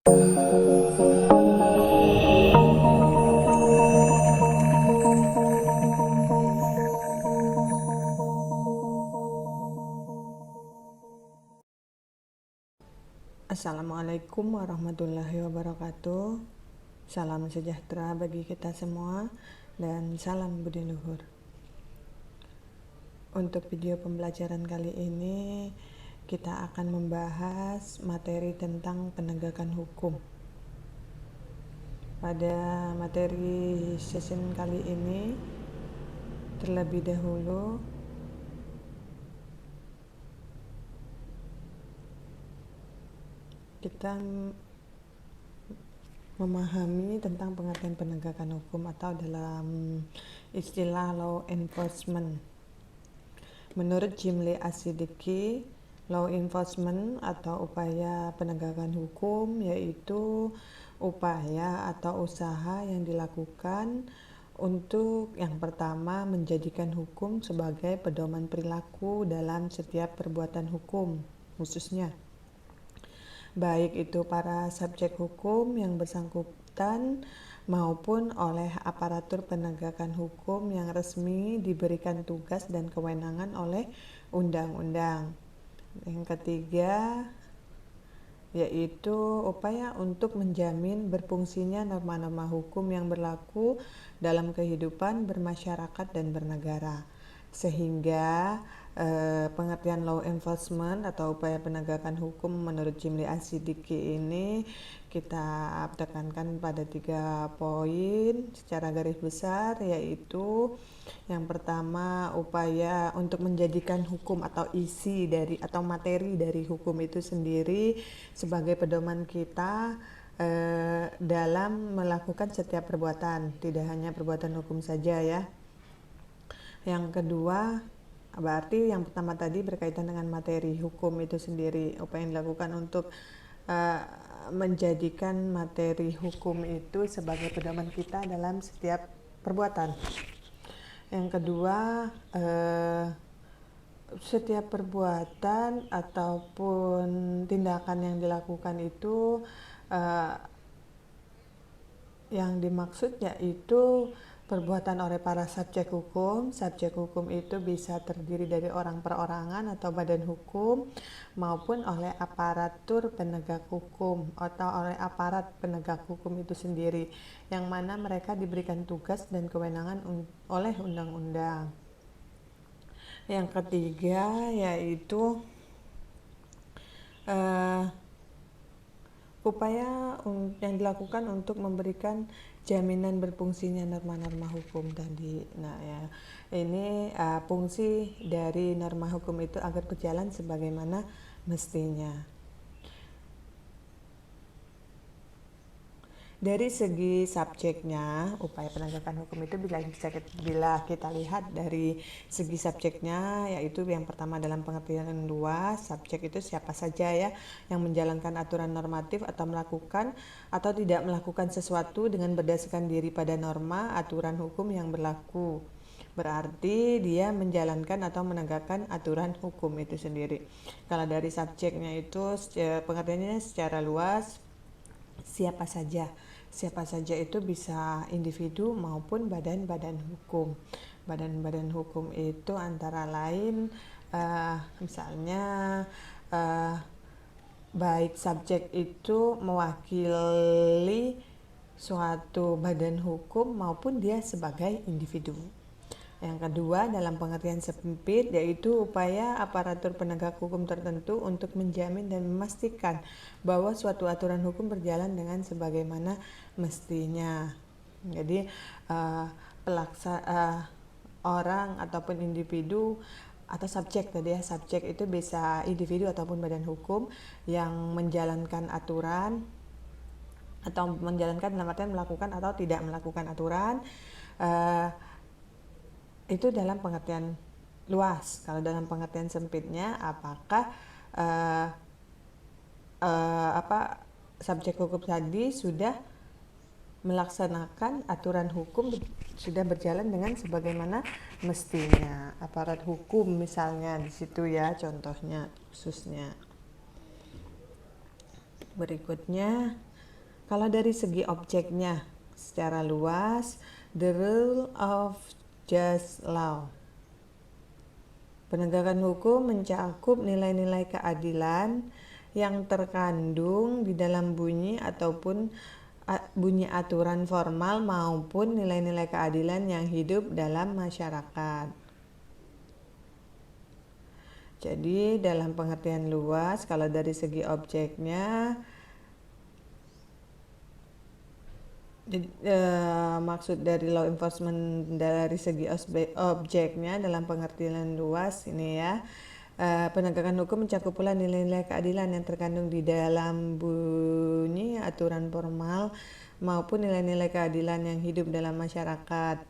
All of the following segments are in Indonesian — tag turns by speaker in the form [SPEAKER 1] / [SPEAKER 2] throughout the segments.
[SPEAKER 1] Assalamualaikum warahmatullahi wabarakatuh. Salam sejahtera bagi kita semua dan salam budi luhur. Untuk video pembelajaran kali ini kita akan membahas materi tentang penegakan hukum. Pada materi session kali ini terlebih dahulu kita memahami tentang pengertian penegakan hukum atau dalam istilah law enforcement. Menurut Jimli As-Siddiqi, law enforcement atau upaya penegakan hukum yaitu upaya atau usaha yang dilakukan untuk yang pertama menjadikan hukum sebagai pedoman perilaku dalam setiap perbuatan hukum, khususnya baik itu para subjek hukum yang bersangkutan maupun oleh aparatur penegakan hukum yang resmi diberikan tugas dan kewenangan oleh undang-undang. Yang ketiga yaitu upaya untuk menjamin berfungsinya norma-norma hukum yang berlaku dalam kehidupan bermasyarakat dan bernegara, sehingga pengertian law enforcement atau upaya penegakan hukum menurut Jimli As-Siddiqi ini kita tekankan pada 3 poin secara garis besar, yaitu yang pertama upaya untuk menjadikan hukum atau isi dari atau materi dari hukum itu sendiri sebagai pedoman kita dalam melakukan setiap perbuatan, tidak hanya perbuatan hukum saja ya. Yang kedua, berarti yang pertama tadi berkaitan dengan materi hukum itu sendiri, upaya yang dilakukan untuk menjadikan materi hukum itu sebagai pedoman kita dalam setiap perbuatan. Yang kedua, setiap perbuatan ataupun tindakan yang dilakukan itu yang dimaksud yaitu perbuatan oleh para subjek hukum. Subjek hukum itu bisa terdiri dari orang perorangan atau badan hukum maupun oleh aparatur penegak hukum atau oleh aparat penegak hukum itu sendiri, yang mana mereka diberikan tugas dan kewenangan oleh undang-undang. Yang ketiga yaitu upaya yang dilakukan untuk memberikan jaminan berfungsinya norma-norma hukum tadi. Nah ya, ini fungsi dari norma hukum itu agar berjalan sebagaimana mestinya. Dari segi subjeknya, upaya penegakan hukum itu bila kita lihat dari segi subjeknya, yaitu yang pertama dalam pengertian luas, subjek itu siapa saja ya yang menjalankan aturan normatif atau melakukan atau tidak melakukan sesuatu dengan berdasarkan diri pada norma aturan hukum yang berlaku. Berarti dia menjalankan atau menegakkan aturan hukum itu sendiri. Kalau dari subjeknya itu pengertiannya secara luas, siapa saja itu bisa individu maupun badan-badan hukum. Badan-badan hukum itu antara lain misalnya baik subjek itu mewakili suatu badan hukum maupun dia sebagai individu. Yang kedua, dalam pengertian sempit, yaitu upaya aparatur penegak hukum tertentu untuk menjamin dan memastikan bahwa suatu aturan hukum berjalan dengan sebagaimana mestinya. Jadi orang ataupun individu atau subjek tadi ya, subjek itu bisa individu ataupun badan hukum yang menjalankan aturan atau menjalankan dalam artian melakukan atau tidak melakukan aturan. Itu dalam pengertian luas. Kalau dalam pengertian sempitnya, apakah subjek hukum tadi sudah melaksanakan aturan hukum, sudah berjalan dengan sebagaimana mestinya. Aparat hukum misalnya di situ ya, contohnya khususnya. Berikutnya Kalau dari segi objeknya secara luas, the rule of just law. Penegakan hukum mencakup nilai-nilai keadilan yang terkandung di dalam bunyi ataupun bunyi aturan formal maupun nilai-nilai keadilan yang hidup dalam masyarakat. Jadi dalam pengertian luas, kalau dari segi objeknya, maksud dari law enforcement dari segi objeknya dalam pengertian luas ini ya, penegakan hukum mencakup pula nilai-nilai keadilan yang terkandung di dalam bunyi aturan formal maupun nilai-nilai keadilan yang hidup dalam masyarakat.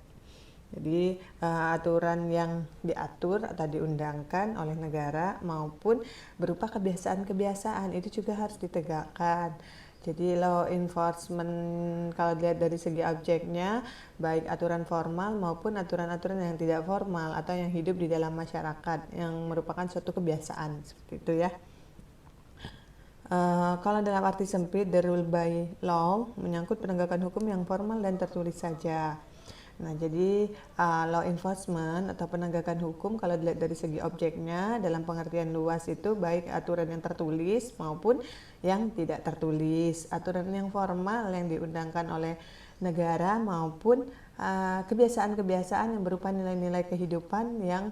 [SPEAKER 1] Jadi aturan yang diatur atau diundangkan oleh negara maupun berupa kebiasaan-kebiasaan itu juga harus ditegakkan. Jadi law enforcement kalau dilihat dari segi objeknya, baik aturan formal maupun aturan-aturan yang tidak formal atau yang hidup di dalam masyarakat yang merupakan suatu kebiasaan, seperti itu ya. Kalau dalam arti sempit, the rule by law menyangkut penegakan hukum yang formal dan tertulis saja. Nah, jadi law enforcement atau penegakan hukum kalau dilihat dari segi objeknya dalam pengertian luas itu baik aturan yang tertulis maupun yang tidak tertulis, aturan yang formal yang diundangkan oleh negara maupun kebiasaan-kebiasaan yang berupa nilai-nilai kehidupan yang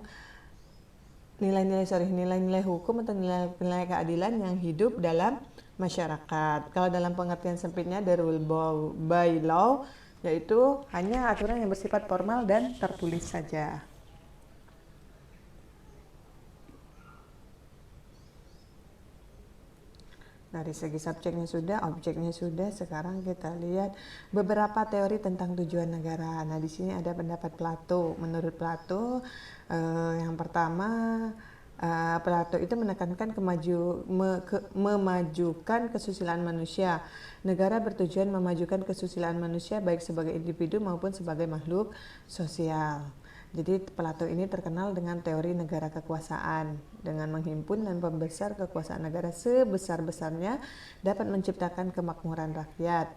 [SPEAKER 1] nilai-nilai hukum atau nilai-nilai keadilan yang hidup dalam masyarakat. Kalau dalam pengertian sempitnya the rule by law yaitu hanya aturan yang bersifat formal dan tertulis saja. Dari segi subjeknya sudah, objeknya sudah, sekarang kita lihat beberapa teori tentang tujuan negara. Nah, di sini ada pendapat Plato. Menurut Plato, yang pertama, Plato itu menekankan memajukan kesusilaan manusia. Negara bertujuan memajukan kesusilaan manusia baik sebagai individu maupun sebagai makhluk sosial. Jadi Plato ini terkenal dengan teori negara kekuasaan. Dengan menghimpun dan membesar kekuasaan negara sebesar-besarnya dapat menciptakan kemakmuran rakyat.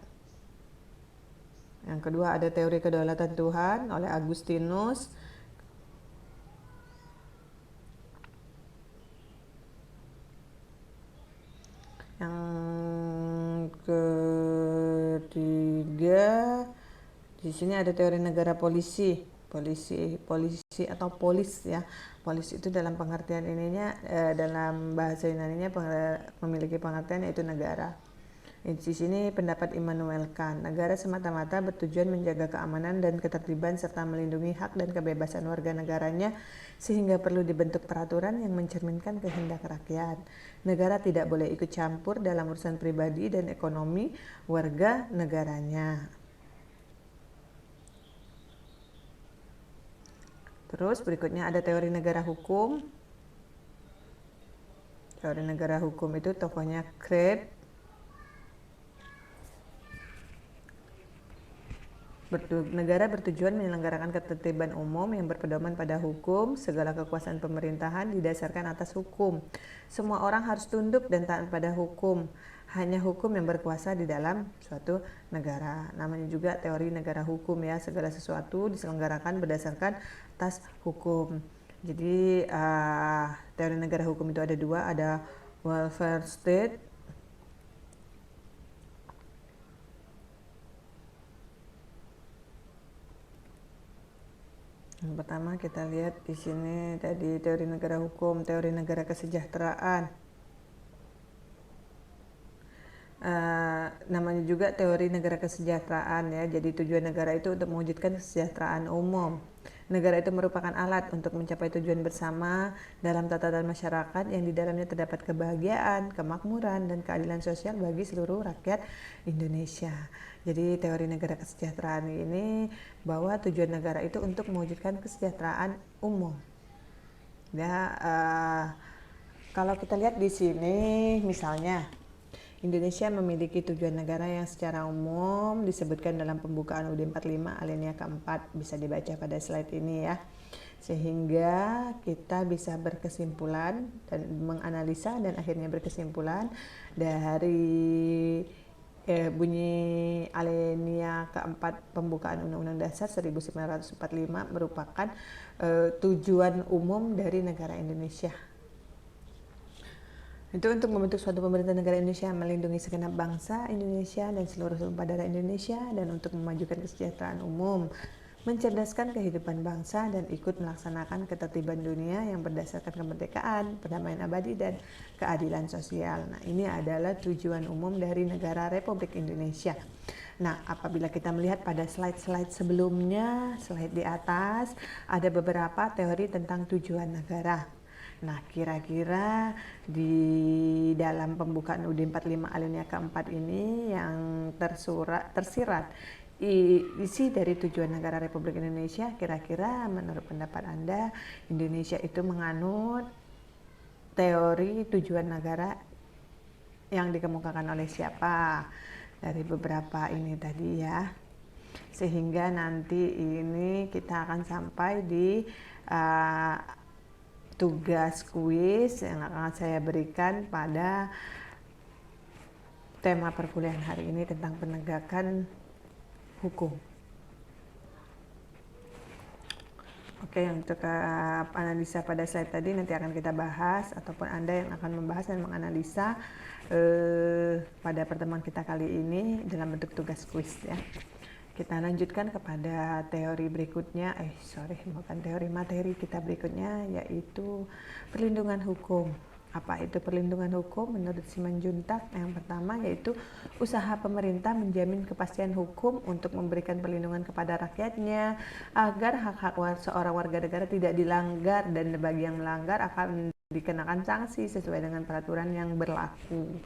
[SPEAKER 1] Yang kedua ada teori kedaulatan Tuhan oleh Agustinus. Yang ketiga di sini ada teori negara polisi atau polis ya. Polis itu dalam pengertian ininya dalam bahasa Yunaninya memiliki pengertian yaitu negara. Di sini pendapat Immanuel Kant, negara semata-mata bertujuan menjaga keamanan dan ketertiban serta melindungi hak dan kebebasan warga negaranya sehingga perlu dibentuk peraturan yang mencerminkan kehendak rakyat. Negara tidak boleh ikut campur dalam urusan pribadi dan ekonomi warga negaranya. Terus berikutnya ada teori negara hukum. Teori negara hukum itu tokohnya Kant. Negara bertujuan menyelenggarakan ketertiban umum yang berpedoman pada hukum. Segala kekuasaan pemerintahan didasarkan atas hukum. Semua orang harus tunduk dan taat pada hukum. Hanya hukum yang berkuasa di dalam suatu negara. Namanya juga teori negara hukum ya. Segala sesuatu diselenggarakan berdasarkan atas hukum. Jadi teori negara hukum itu ada dua. Ada welfare state. Yang pertama kita lihat di sini tadi teori negara hukum, teori negara kesejahteraan. Namanya juga teori negara kesejahteraan ya. Jadi tujuan negara itu untuk mewujudkan kesejahteraan umum. Negara itu merupakan alat untuk mencapai tujuan bersama dalam tatanan masyarakat yang di dalamnya terdapat kebahagiaan, kemakmuran, dan keadilan sosial bagi seluruh rakyat Indonesia. Jadi teori negara kesejahteraan ini bahwa tujuan negara itu untuk mewujudkan kesejahteraan umum. Ya, kalau kita lihat di sini misalnya Indonesia memiliki tujuan negara yang secara umum disebutkan dalam pembukaan UUD 45 alinea keempat, bisa dibaca pada slide ini ya. Sehingga kita bisa berkesimpulan dan menganalisa dan akhirnya berkesimpulan dari bunyi alinea keempat pembukaan Undang-Undang Dasar 1945 merupakan tujuan umum dari negara Indonesia. Itu untuk membentuk suatu pemerintah negara Indonesia, melindungi segenap bangsa Indonesia dan seluruh tumpah darah Indonesia, dan untuk memajukan kesejahteraan umum, mencerdaskan kehidupan bangsa, dan ikut melaksanakan ketertiban dunia yang berdasarkan kemerdekaan, perdamaian abadi, dan keadilan sosial. Nah, ini adalah tujuan umum dari negara Republik Indonesia. Nah, apabila kita melihat pada slide-slide sebelumnya, slide di atas, ada beberapa teori tentang tujuan negara. Nah, kira-kira di dalam pembukaan UUD 45 alinea keempat ini yang tersirat isi dari tujuan negara Republik Indonesia, kira-kira menurut pendapat Anda, Indonesia itu menganut teori tujuan negara yang dikemukakan oleh siapa? Dari beberapa ini tadi ya. Sehingga nanti ini kita akan sampai di tugas kuis yang akan saya berikan pada tema perkuliahan hari ini tentang penegakan hukum. Oke, untuk analisa pada slide tadi nanti akan kita bahas, ataupun Anda yang akan membahas dan menganalisa pada pertemuan kita kali ini dalam bentuk tugas kuis ya. Kita lanjutkan kepada teori berikutnya, bukan teori, materi kita berikutnya, yaitu perlindungan hukum. Apa itu perlindungan hukum? Menurut Simanjuntak, yang pertama yaitu usaha pemerintah menjamin kepastian hukum untuk memberikan perlindungan kepada rakyatnya agar hak-hak seorang warga negara tidak dilanggar, dan bagi yang melanggar akan dikenakan sanksi sesuai dengan peraturan yang berlaku.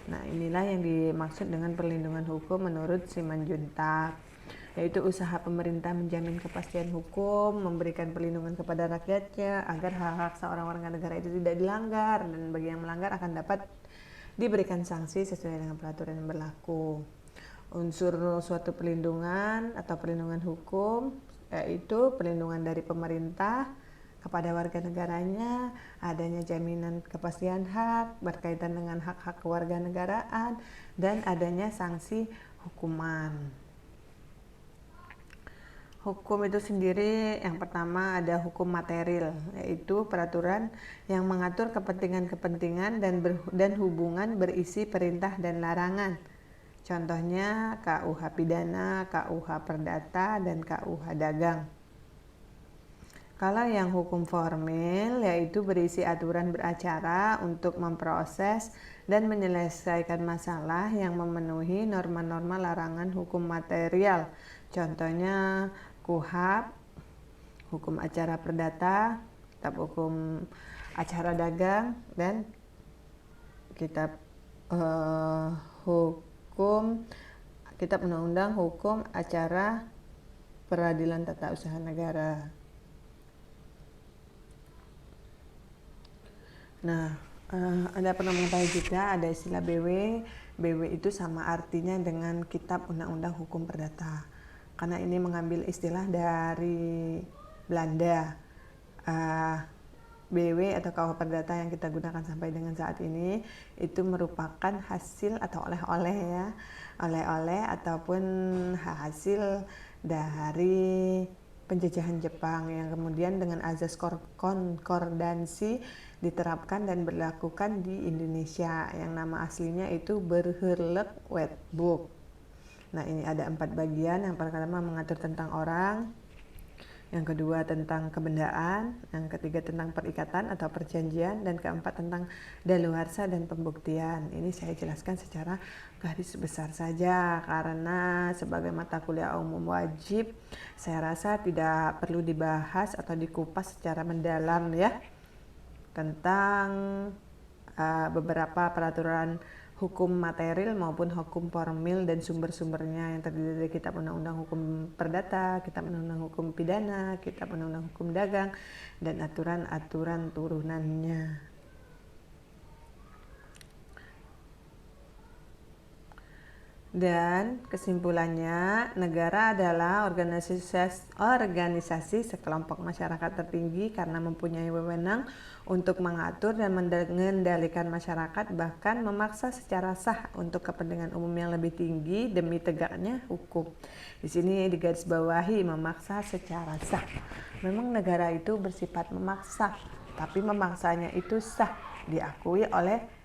[SPEAKER 1] Nah, inilah yang dimaksud dengan perlindungan hukum menurut Simanjuntak, yaitu usaha pemerintah menjamin kepastian hukum, memberikan perlindungan kepada rakyatnya agar hak-hak seorang warga negara itu tidak dilanggar, dan bagi yang melanggar akan dapat diberikan sanksi sesuai dengan peraturan yang berlaku. Unsur suatu perlindungan atau perlindungan hukum yaitu perlindungan dari pemerintah kepada warga negaranya, adanya jaminan kepastian hak berkaitan dengan hak-hak kewarganegaraan, dan adanya sanksi hukuman. Hukum itu sendiri, yang pertama ada hukum material, yaitu peraturan yang mengatur kepentingan-kepentingan dan hubungan berisi perintah dan larangan. Contohnya KUH Pidana, KUH Perdata, dan KUH Dagang. Kalau yang hukum formil, yaitu berisi aturan beracara untuk memproses dan menyelesaikan masalah yang memenuhi norma-norma larangan hukum material. Contohnya KUHP, hukum acara perdata, kitab hukum acara dagang, dan kitab kitab undang-undang hukum acara peradilan tata usaha negara. Nah, Anda pernah mengetahui juga ada istilah BW. BW itu sama artinya dengan Kitab Undang-Undang Hukum Perdata, karena ini mengambil istilah dari Belanda. BW atau KUH Perdata yang kita gunakan sampai dengan saat ini itu merupakan hasil atau oleh-oleh ya, oleh-oleh ataupun hasil dari penjajahan Jepang yang kemudian dengan azas konkordansi diterapkan dan berlakukan di Indonesia, yang nama aslinya itu Berherlek Wetboek. Nah, ini ada 4 bagian. Yang pertama mengatur tentang orang, yang kedua tentang kebendaan, yang ketiga tentang perikatan atau perjanjian, dan keempat tentang daluarsa dan pembuktian. Ini saya jelaskan secara garis besar saja karena sebagai mata kuliah umum wajib saya rasa tidak perlu dibahas atau dikupas secara mendalam ya tentang beberapa peraturan hukum material maupun hukum formil dan sumber-sumbernya yang terdiri dari Kitab Undang-Undang Hukum Perdata, Kitab Undang-Undang Hukum Pidana, Kitab Undang-Undang Hukum Dagang, dan aturan-aturan turunannya. Dan kesimpulannya, negara adalah organisasi sekelompok masyarakat tertinggi karena mempunyai wewenang untuk mengatur dan mengendalikan masyarakat, bahkan memaksa secara sah untuk kepentingan umum yang lebih tinggi demi tegaknya hukum. Di sini digarisbawahi memaksa secara sah. Memang negara itu bersifat memaksa, tapi memaksanya itu sah, diakui oleh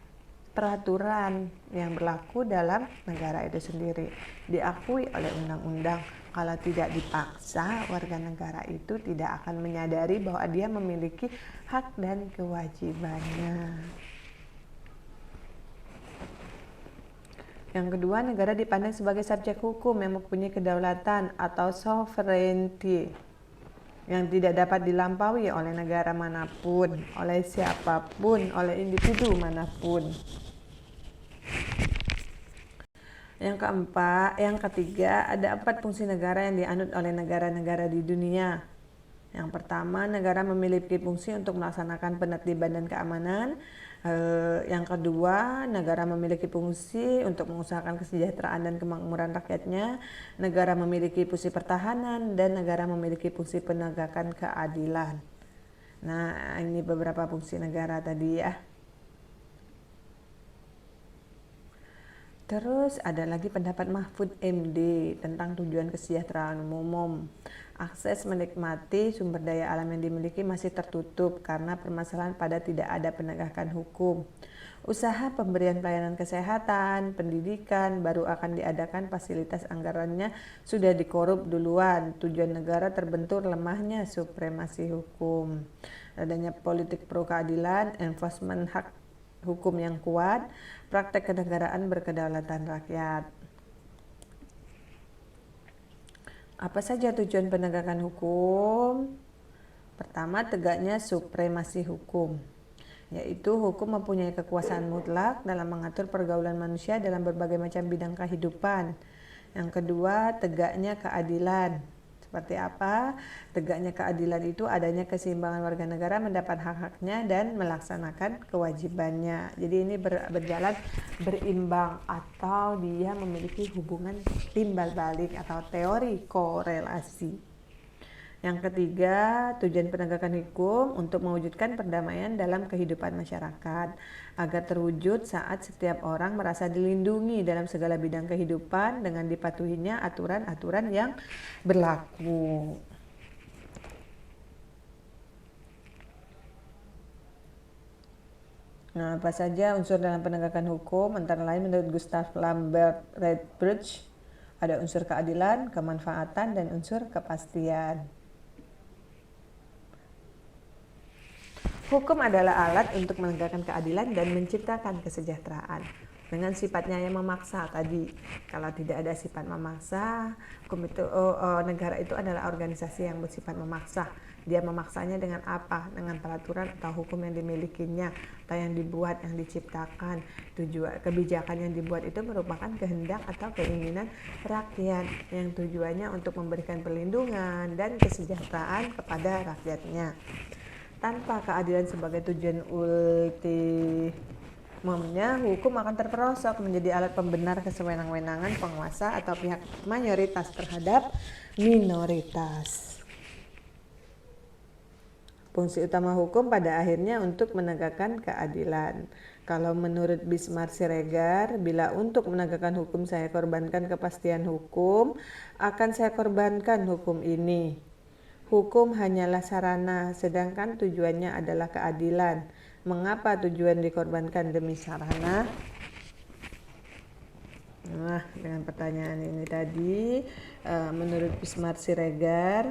[SPEAKER 1] peraturan yang berlaku dalam negara itu sendiri, diakui oleh undang-undang. Kalau tidak dipaksa, warga negara itu tidak akan menyadari bahwa dia memiliki hak dan kewajibannya. Yang kedua, negara dipandang sebagai subjek hukum yang mempunyai kedaulatan atau sovereignty yang tidak dapat dilampaui oleh negara manapun, oleh siapapun, oleh individu manapun. Yang ketiga, ada 4 fungsi negara yang dianut oleh negara-negara di dunia. Yang pertama, negara memiliki fungsi untuk melaksanakan penertiban dan keamanan. Yang kedua, negara memiliki fungsi untuk mengusahakan kesejahteraan dan kemakmuran rakyatnya. Negara memiliki fungsi pertahanan dan negara memiliki fungsi penegakan keadilan. Nah, ini beberapa fungsi negara tadi ya. Terus ada lagi pendapat Mahfud MD tentang tujuan kesejahteraan umum. Akses menikmati sumber daya alam yang dimiliki masih tertutup karena permasalahan pada tidak ada penegakan hukum. Usaha pemberian pelayanan kesehatan, pendidikan baru akan diadakan, fasilitas anggarannya sudah dikorup duluan. Tujuan negara terbentur lemahnya supremasi hukum. Adanya politik pro keadilan, enforcement hak hukum yang kuat, praktek kenegaraan berkedaulatan rakyat. Apa saja tujuan penegakan hukum? Pertama, tegaknya supremasi hukum, yaitu hukum mempunyai kekuasaan mutlak dalam mengatur pergaulan manusia dalam berbagai macam bidang kehidupan. Yang kedua, tegaknya keadilan. Seperti apa? Tegaknya keadilan itu adanya keseimbangan warga negara mendapat hak-haknya dan melaksanakan kewajibannya. Jadi ini berjalan berimbang atau dia memiliki hubungan timbal balik atau teori korelasi. Yang ketiga, tujuan penegakan hukum untuk mewujudkan perdamaian dalam kehidupan masyarakat agar terwujud saat setiap orang merasa dilindungi dalam segala bidang kehidupan dengan dipatuhinya aturan-aturan yang berlaku. Nah, apa saja unsur dalam penegakan hukum? Antara lain menurut Gustav Lambert Redbridge, ada unsur keadilan, kemanfaatan, dan unsur kepastian. Hukum adalah alat untuk menegakkan keadilan dan menciptakan kesejahteraan. Dengan sifatnya yang memaksa tadi, kalau tidak ada sifat memaksa, hukum itu negara itu adalah organisasi yang bersifat memaksa. Dia memaksanya dengan apa? Dengan peraturan atau hukum yang dimilikinya, atau yang dibuat, yang diciptakan. Tujuan kebijakan yang dibuat itu merupakan kehendak atau keinginan rakyat yang tujuannya untuk memberikan perlindungan dan kesejahteraan kepada rakyatnya. Tanpa keadilan sebagai tujuan ultimumnya, hukum akan terperosok menjadi alat pembenar kesewenang-wenangan penguasa atau pihak mayoritas terhadap minoritas. Fungsi utama hukum pada akhirnya untuk menegakkan keadilan. Kalau menurut Bismarck Siregar, bila untuk menegakkan hukum saya korbankan kepastian hukum, akan saya korbankan hukum ini. Hukum hanyalah sarana, sedangkan tujuannya adalah keadilan. Mengapa tujuan dikorbankan demi sarana? Nah, dengan pertanyaan ini tadi, menurut Bismarck Siregar,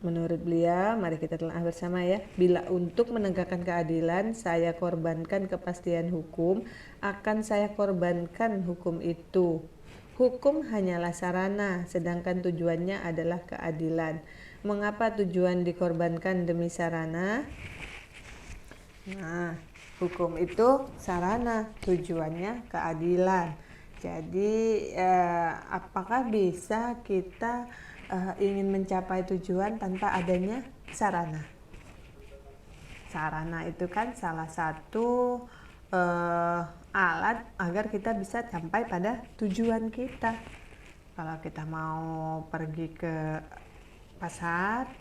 [SPEAKER 1] menurut beliau, mari kita telah bersama ya. Bila untuk menegakkan keadilan, saya korbankan kepastian hukum, akan saya korbankan hukum itu. Hukum hanyalah sarana, sedangkan tujuannya adalah keadilan. Mengapa tujuan dikorbankan demi sarana? Nah, hukum itu sarana, tujuannya keadilan. Jadi, apakah bisa kita ingin mencapai tujuan tanpa adanya sarana? sarana itu kan salah satu alat agar kita bisa sampai pada tujuan kita. Kalau kita mau pergi ke pasar,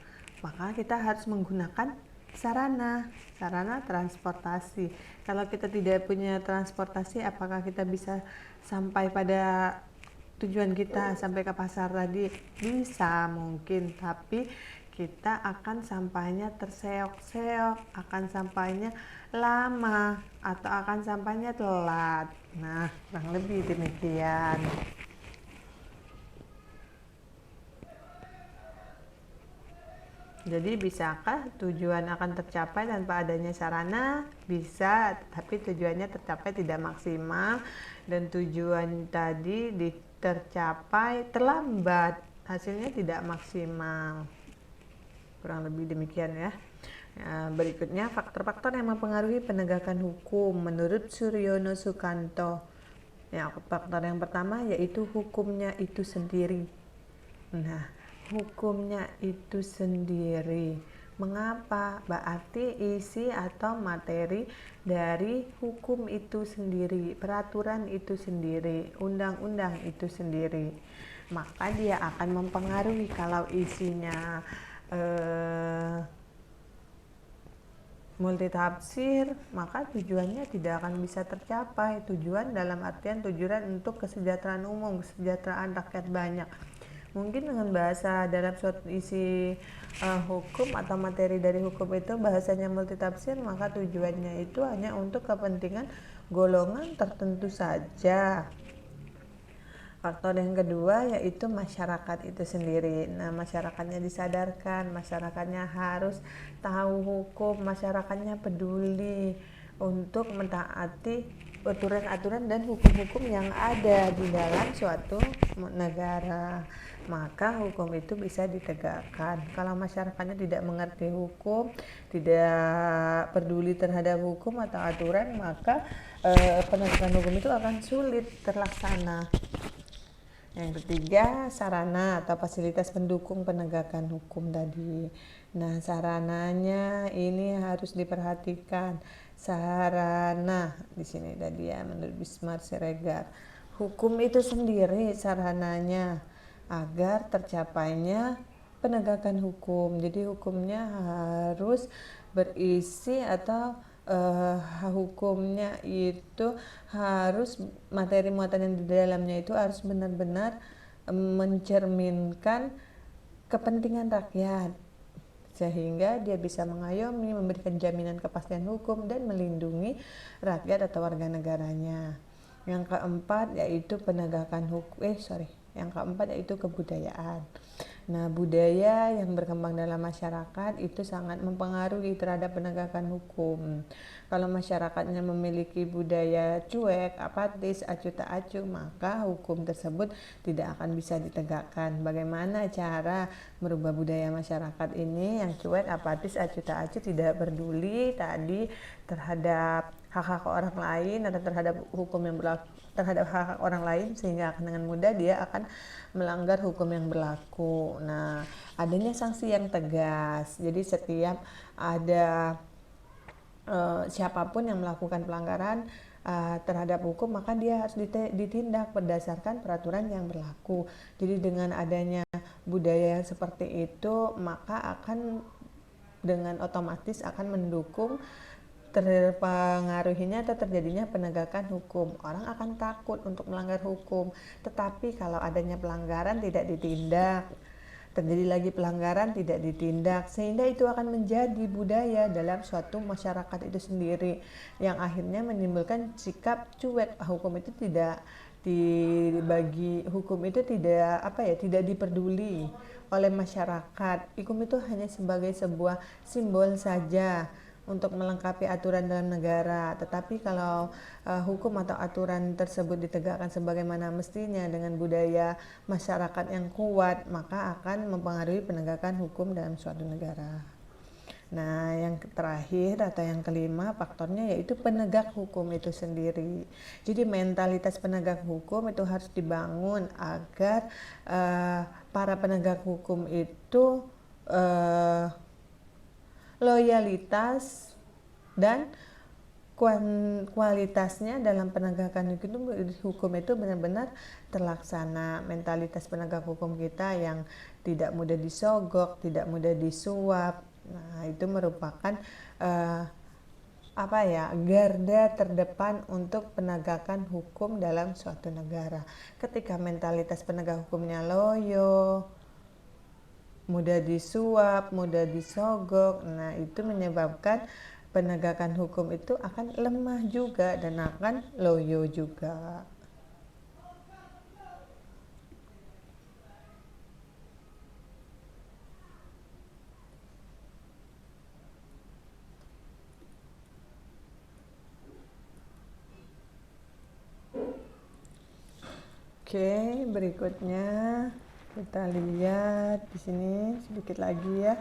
[SPEAKER 1] maka kita harus menggunakan sarana transportasi. Kalau kita tidak punya transportasi, apakah kita bisa sampai pada tujuan kita, sampai ke pasar tadi? Bisa mungkin, tapi kita akan sampainya terseok-seok, akan sampainya lama, atau akan sampainya telat. Nah, kurang lebih demikian. Jadi bisakah tujuan akan tercapai tanpa adanya sarana? Bisa, tapi tujuannya tercapai tidak maksimal dan tujuan tadi tercapai terlambat, hasilnya tidak maksimal. Kurang lebih demikian ya. Berikutnya faktor-faktor yang mempengaruhi penegakan hukum menurut Suryono Sukanto. Ya, faktor yang pertama yaitu hukumnya itu sendiri. Nah, hukumnya itu sendiri. Mengapa? Berarti isi atau materi dari hukum itu sendiri, peraturan itu sendiri, undang-undang itu sendiri. Maka dia akan mempengaruhi. Kalau isinya multitafsir, maka tujuannya tidak akan bisa tercapai. Tujuan dalam artian tujuan untuk kesejahteraan umum, kesejahteraan rakyat banyak. Mungkin dengan bahasa dalam suatu isi hukum atau materi dari hukum itu bahasanya multitafsir, maka tujuannya itu hanya untuk kepentingan golongan tertentu saja. Faktor yang kedua yaitu masyarakat itu sendiri. Nah, masyarakatnya disadarkan, masyarakatnya harus tahu hukum, masyarakatnya peduli untuk mentaati aturan-aturan dan hukum-hukum yang ada di dalam suatu negara. Maka hukum itu bisa ditegakkan. Kalau masyarakatnya tidak mengerti hukum, tidak peduli terhadap hukum atau aturan, maka penegakan hukum itu akan sulit terlaksana. Yang ketiga, sarana atau fasilitas pendukung penegakan hukum tadi. Nah, sarananya ini harus diperhatikan. Sarana di sini tadi ya, menurut Bismar Siregar. Hukum itu sendiri sarananya agar tercapainya penegakan hukum. Jadi hukumnya harus berisi atau hukumnya itu harus materi muatan yang di dalamnya itu harus benar-benar mencerminkan kepentingan rakyat sehingga dia bisa mengayomi, memberikan jaminan kepastian hukum dan melindungi rakyat atau warga negaranya. Yang keempat yaitu penegakan hukum. Yang keempat yaitu kebudayaan. Nah, budaya yang berkembang dalam masyarakat itu sangat mempengaruhi terhadap penegakan hukum. Kalau masyarakatnya memiliki budaya cuek, apatis, acuh tak acuh, maka hukum tersebut tidak akan bisa ditegakkan. Bagaimana cara merubah budaya masyarakat ini yang cuek, apatis, acuh tak acuh, tidak peduli tadi terhadap hak-hak orang lain atau terhadap hukum yang berlaku terhadap hak orang lain, sehingga dengan mudah dia akan melanggar hukum yang berlaku. Nah, adanya sanksi yang tegas. Jadi setiap ada siapapun yang melakukan pelanggaran terhadap hukum, maka dia harus ditindak berdasarkan peraturan yang berlaku. Jadi dengan adanya budaya yang seperti itu, maka akan dengan otomatis akan mendukung terpengaruhinya atau terjadinya penegakan hukum. Orang akan takut untuk melanggar hukum, tetapi kalau adanya pelanggaran tidak ditindak, terjadi lagi pelanggaran tidak ditindak, sehingga itu akan menjadi budaya dalam suatu masyarakat itu sendiri yang akhirnya menimbulkan sikap cuek. Hukum itu tidak dibagi, hukum itu tidak diperduli oleh masyarakat. Hukum itu hanya sebagai sebuah simbol saja untuk melengkapi aturan dalam negara. Tetapi kalau hukum atau aturan tersebut ditegakkan sebagaimana mestinya dengan budaya masyarakat yang kuat, maka akan mempengaruhi penegakan hukum dalam suatu negara. Nah, yang terakhir atau yang kelima faktornya yaitu penegak hukum itu sendiri. Jadi mentalitas penegak hukum itu harus dibangun agar para penegak hukum itu loyalitas dan kualitasnya dalam penegakan hukum itu benar-benar terlaksana. Mentalitas penegak hukum kita yang tidak mudah disogok, tidak mudah disuap. Nah, itu merupakan garda terdepan untuk penegakan hukum dalam suatu negara. Ketika mentalitas penegak hukumnya loyo, mudah disuap, mudah disogok, nah itu menyebabkan penegakan hukum itu akan lemah juga dan akan loyo juga. Oke, berikutnya kita lihat di sini sedikit lagi ya.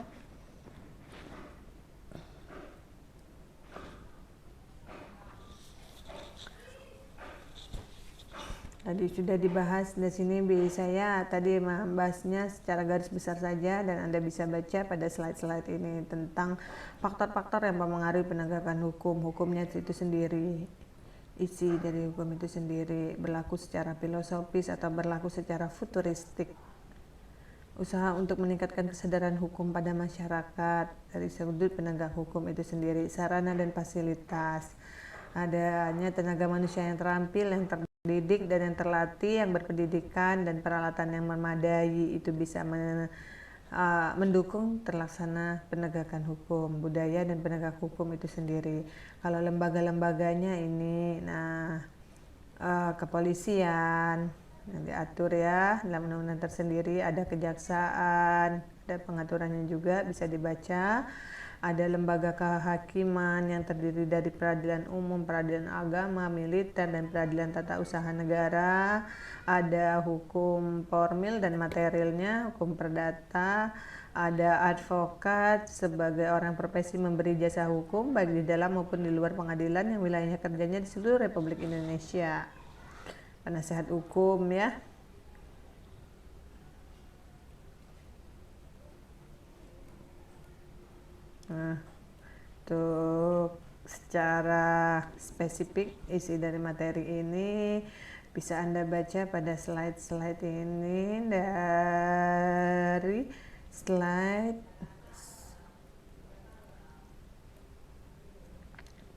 [SPEAKER 1] Tadi sudah dibahas di sini, saya tadi membahasnya secara garis besar saja dan Anda bisa baca pada slide-slide ini tentang faktor-faktor yang mempengaruhi penegakan hukum, hukumnya itu sendiri, isi dari hukum itu sendiri, berlaku secara filosofis atau berlaku secara futuristik. Usaha untuk meningkatkan kesadaran hukum pada masyarakat dari sudut penegak hukum itu sendiri, sarana dan fasilitas, adanya tenaga manusia yang terampil, yang terdidik dan yang terlatih, yang berpendidikan dan peralatan yang memadai itu bisa mendukung terlaksana penegakan hukum, budaya dan penegak hukum itu sendiri. Kalau lembaga-lembaganya ini, kepolisian yang diatur ya dalam undang-undang tersendiri, ada kejaksaan, ada pengaturannya juga bisa dibaca. Ada lembaga kehakiman yang terdiri dari peradilan umum, peradilan agama, militer, dan peradilan tata usaha negara. Ada hukum formil dan materialnya, hukum perdata. Ada advokat sebagai orang profesi memberi jasa hukum baik di dalam maupun di luar pengadilan yang wilayahnya kerjanya di seluruh Republik Indonesia. Penasehat hukum ya. Nah, untuk secara spesifik isi dari materi ini bisa Anda baca pada slide-slide ini, dari slide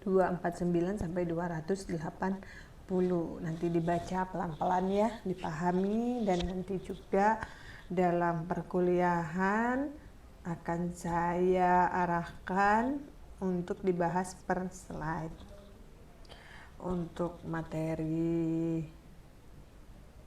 [SPEAKER 1] 249 sampai 280. Nanti dibaca pelan-pelan ya, dipahami, dan nanti juga dalam perkuliahan akan saya arahkan untuk dibahas per slide. Untuk materi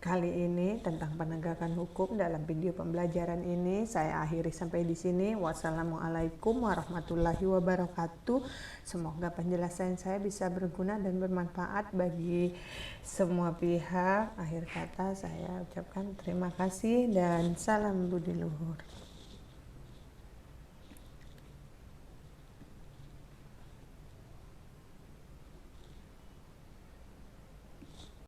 [SPEAKER 1] kali ini tentang penegakan hukum dalam video pembelajaran ini saya akhiri sampai di sini. Wassalamualaikum warahmatullahi wabarakatuh. Semoga penjelasan saya bisa berguna dan bermanfaat bagi semua pihak. Akhir kata saya ucapkan terima kasih dan salam budi luhur.